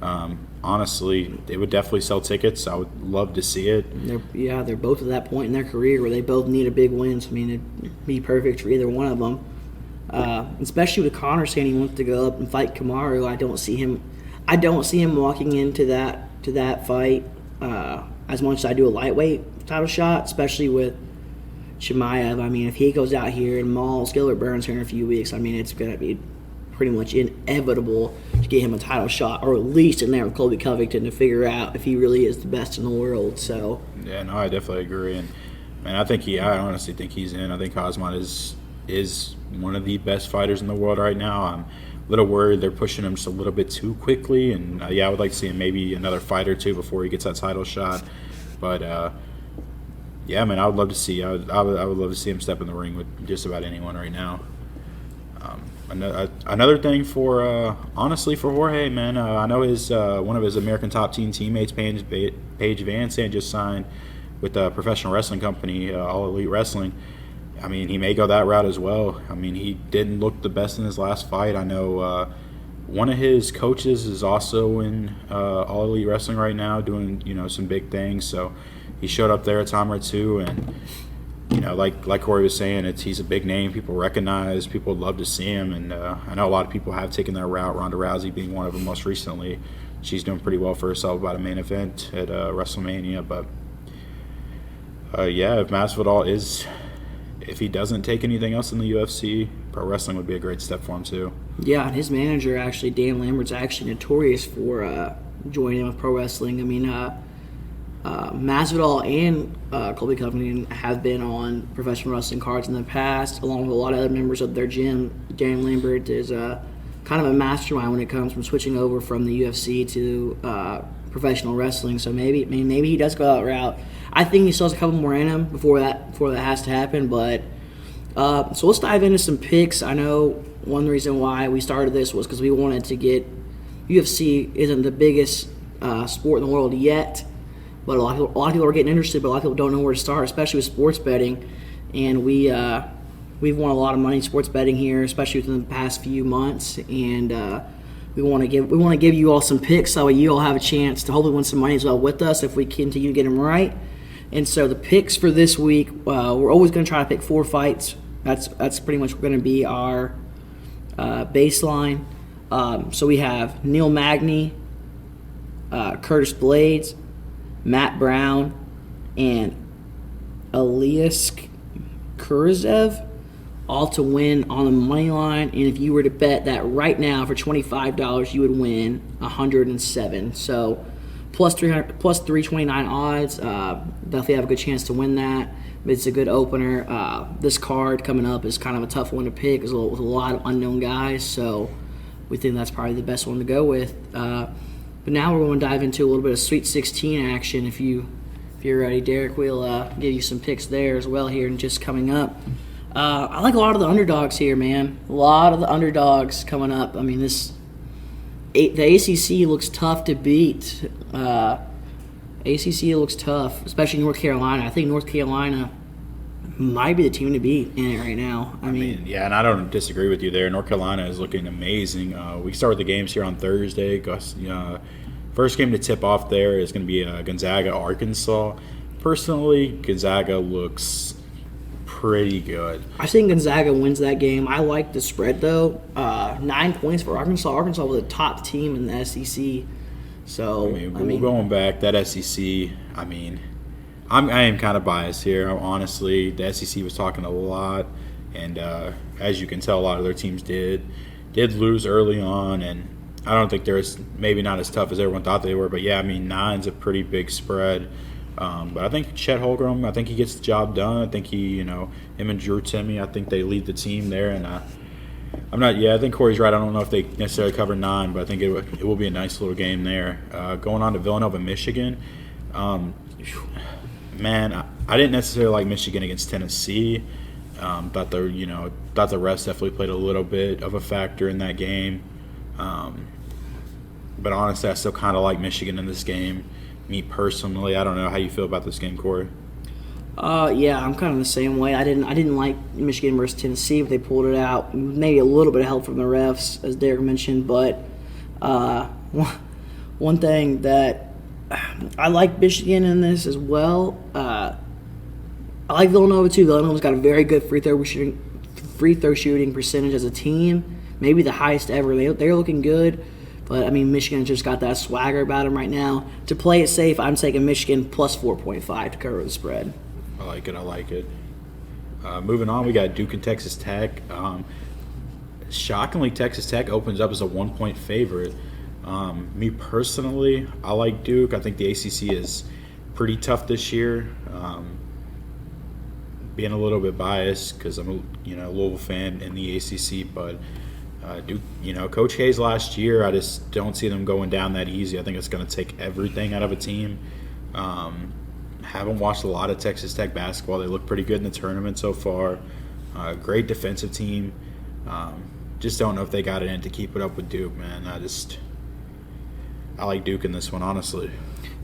Honestly, they would definitely sell tickets. I would love to see it. They're both at that point in their career where they both need a big win. So, I mean, it'd be perfect for either one of them. Especially with Conor saying he wants to go up and fight Kamaru, I don't see him walking into that to that fight as much as I do a lightweight title shot, especially with Chimaev. I mean, if he goes out here and mauls Gilbert Burns here in a few weeks, I mean, it's going to be pretty much inevitable to get him a title shot, or at least in there with Colby Covington to figure out if he really is the best in the world. So yeah, no, I definitely agree, and man, I honestly think he's in. I think Osman is one of the best fighters in the world right now. I'm a little worried they're pushing him just a little bit too quickly, and I would like to see him maybe another fight or two before he gets that title shot. But yeah, man, I would love to see. I would love to see him step in the ring with just about anyone right now. Another thing for honestly for Jorge, man, I know his one of his American Top Team teammates, Paige Van Sant, just signed with a professional wrestling company, All Elite Wrestling. I mean, he may go that route as well. I mean, he didn't look the best in his last fight. I know one of his coaches is also in All Elite Wrestling right now, doing some big things. So he showed up there a time or two, and like Corey was saying, he's a big name. People recognize. People would love to see him, and I know a lot of people have taken that route. Ronda Rousey being one of them most recently. She's doing pretty well for herself about a main event at WrestleMania. But if Masvidal if he doesn't take anything else in the UFC, pro wrestling would be a great step for him too. Yeah, and his manager, actually, Dan Lambert's actually notorious for joining him with pro wrestling. I mean, Masvidal and Colby Covington have been on professional wrestling cards in the past, along with a lot of other members of their gym. Dan Lambert is kind of a mastermind when it comes from switching over from the UFC to professional wrestling. So maybe he does go that route. I think he still has a couple more in him before that has to happen. But so let's dive into some picks. I know one reason why we started this was because we wanted to get UFC isn't the biggest sport in the world yet. But a lot of people are getting interested, but a lot of people don't know where to start, especially with sports betting. And we've won a lot of money in sports betting here, especially within the past few months. And we want to give you all some picks so you all have a chance to hopefully win some money as well with us if we continue to get them right. And so the picks for this week, we're always going to try to pick 4 fights. That's pretty much going to be our baseline. So we have Neil Magne, Curtis Blades, Matt Brown, and Elias Kurizev, all to win on the money line. And if you were to bet that right now for $25, you would win 107. So plus 329 odds. Definitely have a good chance to win that. It's a good opener. This card coming up is kind of a tough one to pick with a lot of unknown guys. So we think that's probably the best one to go with. But now we're going to dive into a little bit of Sweet 16 action. If you're ready, Derek, we'll give you some picks there as well here and just coming up. I like a lot of the underdogs here, man. A lot of the underdogs coming up. I mean, the ACC looks tough to beat. ACC looks tough, especially North Carolina. I think North Carolina might be the team to beat in it right now. I mean, yeah, and I don't disagree with you there. North Carolina is looking amazing. We start with the games here on Thursday. First game to tip off there is going to be Gonzaga, Arkansas. Personally, Gonzaga looks pretty good. I think Gonzaga wins that game. I like the spread, though. 9 points for Arkansas. Arkansas was a top team in the SEC. So, we're going back. That SEC, I am kind of biased here. Honestly, the SEC was talking a lot, and as you can tell, a lot of their teams did lose early on, and I don't think they're maybe not as tough as everyone thought they were. But yeah, 9's a pretty big spread. But I think Chet Holmgren, I think he gets the job done. I think him and Drew Timme, I think they lead the team there, and I think Corey's right. I don't know if they necessarily cover 9, but I think it will be a nice little game there. Going on to Villanova, Michigan. Man, I didn't necessarily like Michigan against Tennessee. Thought the refs definitely played a little bit of a factor in that game. But honestly, I still kind of like Michigan in this game. Me personally, I don't know how you feel about this game, Corey. Yeah, I'm kind of the same way. I didn't like Michigan versus Tennessee, but they pulled it out. Maybe a little bit of help from the refs, as Derek mentioned. But one thing that I like Michigan in this as well. I like Villanova too. Villanova's got a very good free throw shooting percentage as a team, maybe the highest ever. They're looking good. But, I mean, Michigan's just got that swagger about them right now. To play it safe, I'm taking Michigan plus 4.5 to cover the spread. I like it. Moving on, we got Duke and Texas Tech. Shockingly, Texas Tech opens up as a 1-point favorite. Me personally, I like Duke. I think the ACC is pretty tough this year. Being a little bit biased because I'm a Louisville fan in the ACC, but Duke, Coach Hayes last year, I just don't see them going down that easy. I think it's going to take everything out of a team. Haven't watched a lot of Texas Tech basketball. They look pretty good in the tournament so far. Great defensive team. Just don't know if they got it in to keep it up with Duke, man. I like Duke in this one, honestly.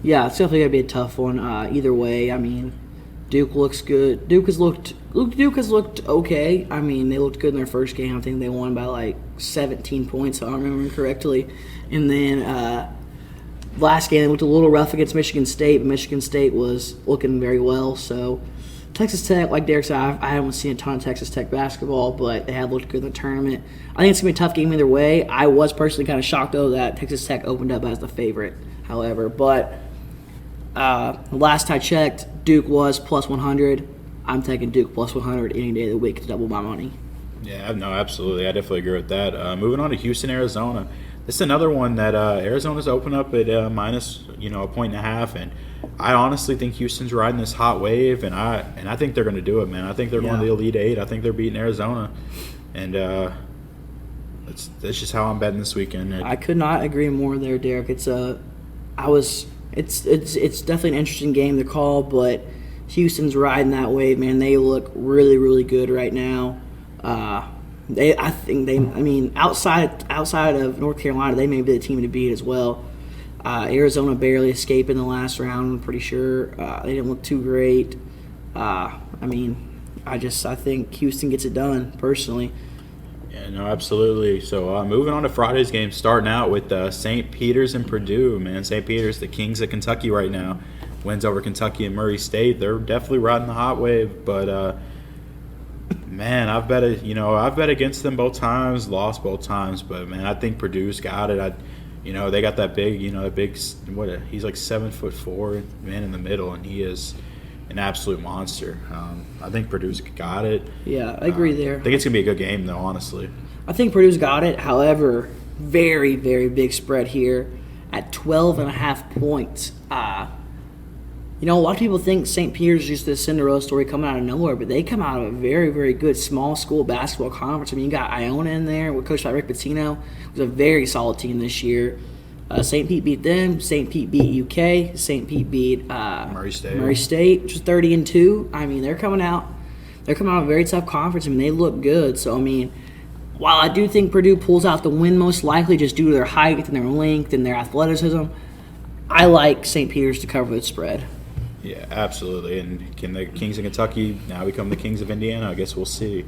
Yeah, it's definitely going to be a tough one. Either way, I mean, Duke looks good. Duke has looked okay. I mean, they looked good in their first game. I think they won by like 17 points, if I remember correctly. And then last game, they looked a little rough against Michigan State, but Michigan State was looking very well. So Texas Tech, like Derek said, I haven't seen a ton of Texas Tech basketball, but they have looked good in the tournament. I think it's going to be a tough game either way. I was personally kind of shocked, though, that Texas Tech opened up as the favorite, however. But last I checked, Duke was plus 100. I'm taking Duke plus 100 any day of the week to double my money. Yeah, no, absolutely. I definitely agree with that. Moving on to Houston, Arizona. This is another one that Arizona's opened up at minus, a 1.5, and I honestly think Houston's riding this hot wave, and I think they're going to do it, man. I think they're going to the Elite Eight. I think they're beating Arizona, and that's just how I'm betting this weekend. I could not agree more there, Derek. It's definitely an interesting game to call, but Houston's riding that wave, man. They look really, really good right now. Outside of North Carolina, they may be the team to beat as well. Arizona barely escaped in the last round, I'm pretty sure. They didn't look too great. I think Houston gets it done, personally. Yeah, no, absolutely. So moving on to Friday's game, starting out with St. Peter's and Purdue, man. St. Peter's, the Kings of Kentucky right now, wins over Kentucky and Murray State. They're definitely riding the hot wave, but man, I've bet against them both times, lost both times, but man, I think Purdue's got it. They got that big, he's like 7'4" man in the middle, and he is an absolute monster. I think Purdue's got it. Yeah, I agree there. I think it's gonna be a good game, though. Honestly, I think Purdue's got it. However, very, very big spread here at 12.5 points. A lot of people think St. Peter's is just this Cinderella story coming out of nowhere, but they come out of a very, very good small school basketball conference. I mean, you got Iona in there, coached by Rick Pitino. It was a very solid team this year. St. Pete beat them. St. Pete beat UK. St. Pete beat Murray State, which was 30-2. I mean, they're coming out of a very tough conference. I mean, they look good. So, I mean, while I do think Purdue pulls out the win most likely just due to their height and their length and their athleticism, I like St. Peter's to cover the spread. Yeah, absolutely. And can the Kings of Kentucky now become the Kings of Indiana? I guess we'll see.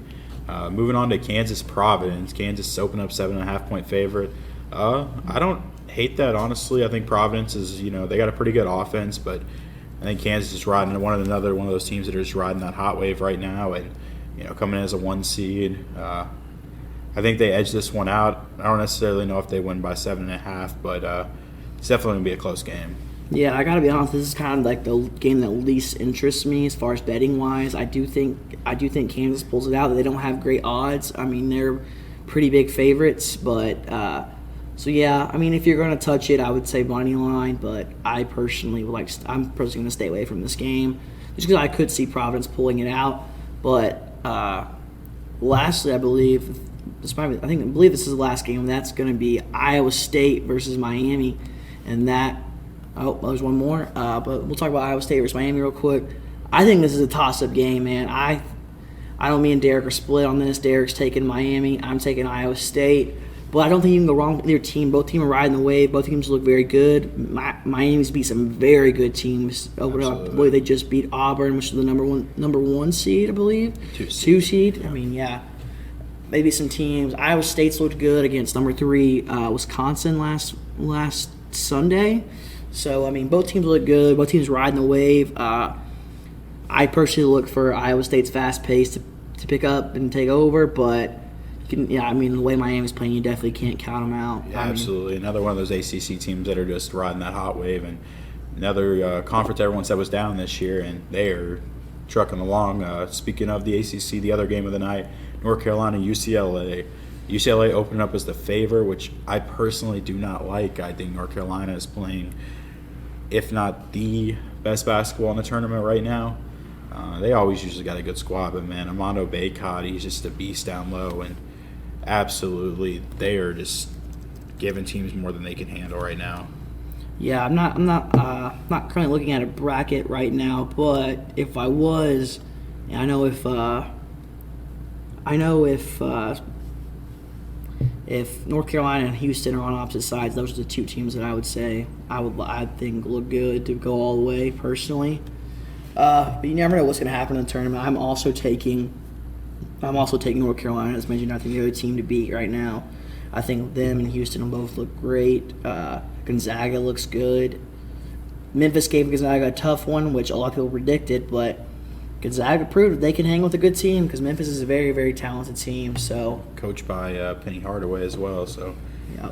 Moving on to Kansas Providence. Kansas open up 7.5-point favorite. I don't hate that, honestly. I think Providence is, they got a pretty good offense, but I think Kansas is riding one of those teams that are just riding that hot wave right now, and coming in as a 1 seed. I think they edge this one out. I don't necessarily know if they win by 7.5, but it's definitely gonna be a close game. Yeah, I gotta be honest. This is kind of like the game that least interests me as far as betting wise. I do think Kansas pulls it out. They don't have great odds. I mean, they're pretty big favorites, but so yeah. I mean, if you're gonna touch it, I would say money line. But I'm personally gonna stay away from this game just because I could see Providence pulling it out. But lastly, I believe this is the last game. That's gonna be Iowa State versus Miami, and that. Oh, there's one more, but we'll talk about Iowa State versus Miami real quick. I think this is a toss-up game, man. I don't me and Derek are split on this. Derek's taking Miami. I'm taking Iowa State. But I don't think you can go wrong with either team. Both teams are riding the wave. Both teams look very good. Miami's beat some very good teams. I believe they just beat Auburn, which is the number one seed, I believe. Two seed. Yeah. I mean, yeah. Maybe some teams. Iowa State's looked good against number 3 Wisconsin last Sunday. So, I mean, both teams look good. Both teams riding the wave. I personally look for Iowa State's fast pace to pick up and take over, but I mean, the way Miami's playing, you definitely can't count them out. Yeah, absolutely. Another one of those ACC teams that are just riding that hot wave. And another conference everyone said was down this year, and they are trucking along. Speaking of the ACC, the other game of the night, North Carolina, UCLA. UCLA opened up as the favor, which I personally do not like. I think North Carolina is playing, if not the best basketball in the tournament right now. They always usually got a good squad, but man, Armando Baycott, he's just a beast down low, and absolutely, they are just giving teams more than they can handle right now. Yeah, I'm not currently looking at a bracket right now, but if I was, I know if North Carolina and Houston are on opposite sides, those are the two teams that I would say I think look good to go all the way personally. But you never know what's going to happen in the tournament. I'm also taking North Carolina as mentioned. I think they're the team to beat right now. I think them and Houston will both look great. Gonzaga looks good. Memphis gave Gonzaga a tough one, which a lot of people predicted, but Gonzaga proved that they can hang with a good team because Memphis is a very, very talented team. So coached by Penny Hardaway as well. So yeah.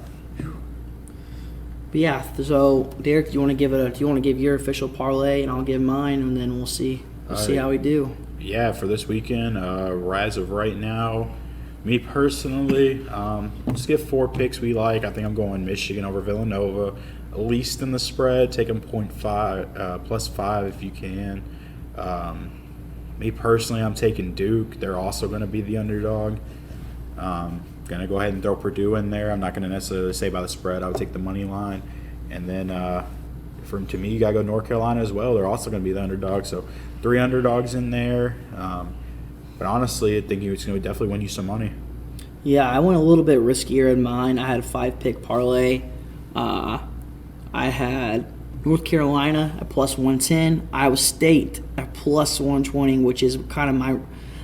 But yeah, so Derek, do you want to give your official parlay and I'll give mine, and then we'll see how we do. Yeah, for this weekend, as of right now, me personally, let's get 4 picks we like. I think I'm going Michigan over Villanova, at least in the spread. Take them +5 if you can. Me personally, I'm taking Duke. They're also going to be the underdog. Going to go ahead and throw Purdue in there. I'm not going to necessarily say by the spread. I would take the money line. And then to me, you got to go North Carolina as well. They're also going to be the underdog. So 3 underdogs in there. But honestly, I think it's going to definitely win you some money. Yeah, I went a little bit riskier in mine. I had a 5-pick parlay. I had North Carolina at +110, Iowa State at +120, which is kind of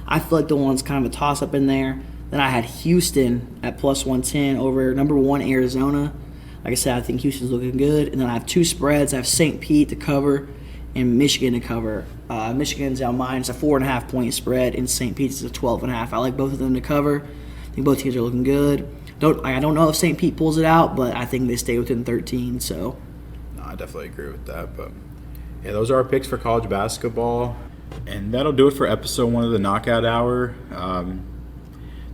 I feel like the one's kind of a toss-up in there. Then I had Houston at +110 over number 1 Arizona. Like I said, I think Houston's looking good. And then I have 2 spreads. I have St. Pete to cover and Michigan to cover. Michigan's on mine. It's a 4.5-point spread, and St. Pete's is a 12.5. I like both of them to cover. I think both teams are looking good. I don't know if St. Pete pulls it out, but I think they stay within 13. So, no, I definitely agree with that. But yeah, those are our picks for college basketball, and that'll do it for episode 1 of the Knockout Hour.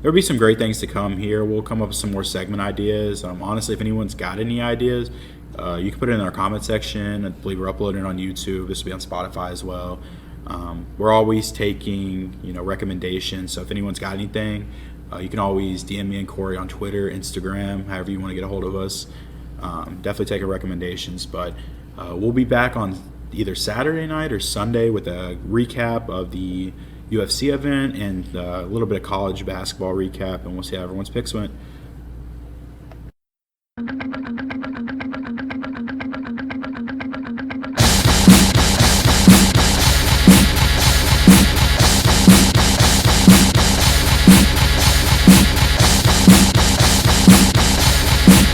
There'll be some great things to come here. We'll come up with some more segment ideas. Honestly, if anyone's got any ideas, you can put it in our comment section. I believe we're uploading it on YouTube. This will be on Spotify as well. We're always taking recommendations. So if anyone's got anything, you can always DM me and Corey on Twitter, Instagram, however you want to get a hold of us. Definitely taking recommendations. But we'll be back on either Saturday night or Sunday with a recap of the UFC event and a little bit of college basketball recap, and we'll see how everyone's picks went.